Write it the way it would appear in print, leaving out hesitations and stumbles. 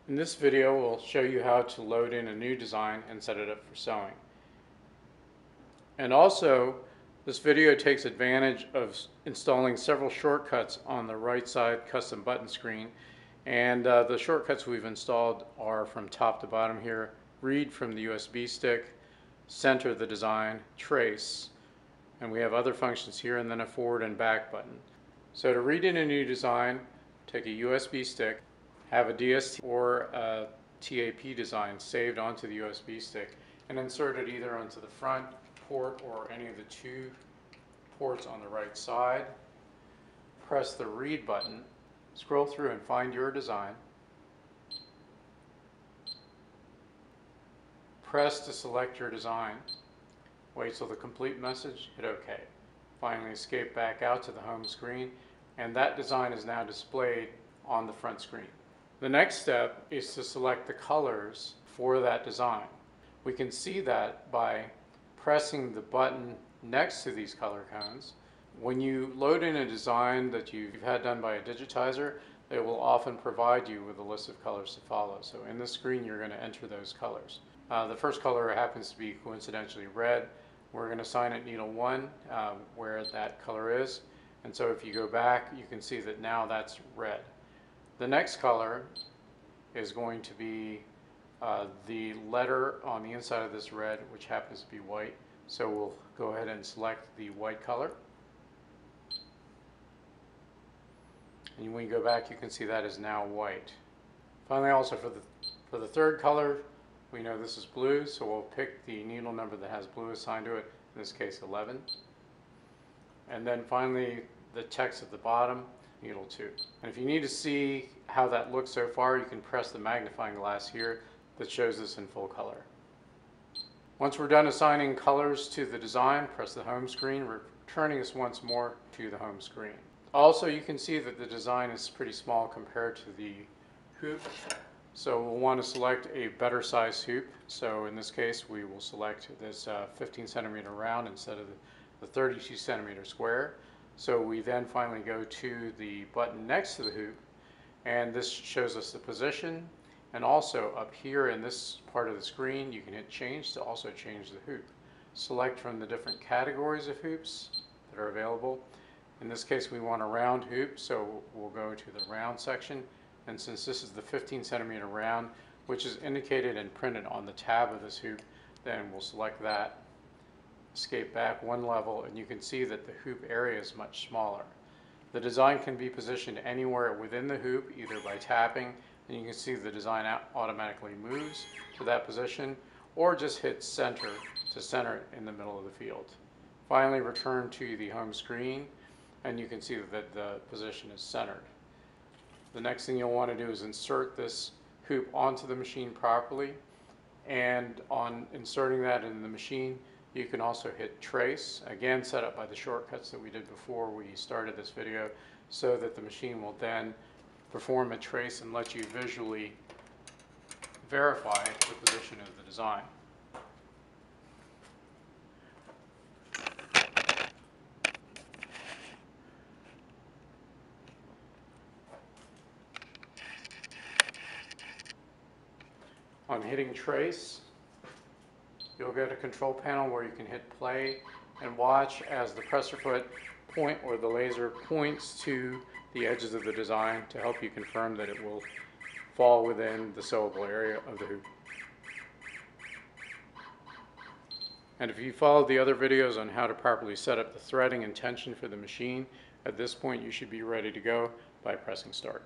In this video, we'll show you how to load in a new design and set it up for sewing. And also, this video takes advantage of installing several shortcuts on the right side custom button screen. And the shortcuts we've installed are from top to bottom here: read from the USB stick, center the design, trace, and we have other functions here, and then a forward and back button. So to read in a new design, take a USB stick, have a DST or a TAP design saved onto the USB stick, and insert it either onto the front port or any of the two ports on the right side. Press the read button, scroll through and find your design. Press to select your design. Wait till the complete message, hit OK. Finally escape back out to the home screen, and that design is now displayed on the front screen. The next step is to select the colors for that design. We can see that by pressing the button next to these color cones. When you load in a design that you've had done by a digitizer, it will often provide you with a list of colors to follow. So in the screen, you're going to enter those colors. The first color happens to be coincidentally red. We're going to assign it needle 1 where that color is. And so if you go back, you can see that now that's red. The next color is going to be the letter on the inside of this red, which happens to be white. So we'll go ahead and select the white color. And when you go back, you can see that is now white. Finally, also for the third color, we know this is blue, so we'll pick the needle number that has blue assigned to it, in this case 11. And then finally, the text at the bottom, needle 2. And if you need to see how that looks so far, you can press the magnifying glass here that shows this in full color. Once we're done assigning colors to the design, press the home screen, returning us once more to the home screen. Also, you can see that the design is pretty small compared to the hoop. So we'll want to select a better size hoop. So in this case, we will select this 15 centimeter round instead of the 32 centimeter square. So we then finally go to the button next to the hoop, and this shows us the position. And also up here in this part of the screen, you can hit change to also change the hoop. Select from the different categories of hoops that are available. In this case, we want a round hoop, so we'll go to the round section. And since this is the 15 centimeter round, which is indicated and printed on the tab of this hoop, then we'll select that. Escape back one level, and you can see that the hoop area is much smaller. The design can be positioned anywhere within the hoop, either by tapping, and you can see the design automatically moves to that position, or just hit center to center it in the middle of the field. Finally, return to the home screen, and you can see that the position is centered. The next thing you'll want to do is insert this hoop onto the machine properly, and on inserting that in the machine, you can also hit trace, again set up by the shortcuts that we did before we started this video, so that the machine will then perform a trace and let you visually verify the position of the design. On hitting trace, you'll get a control panel where you can hit play and watch as the presser foot point or the laser points to the edges of the design to help you confirm that it will fall within the sewable area of the hoop. And if you followed the other videos on how to properly set up the threading and tension for the machine, at this point you should be ready to go by pressing start.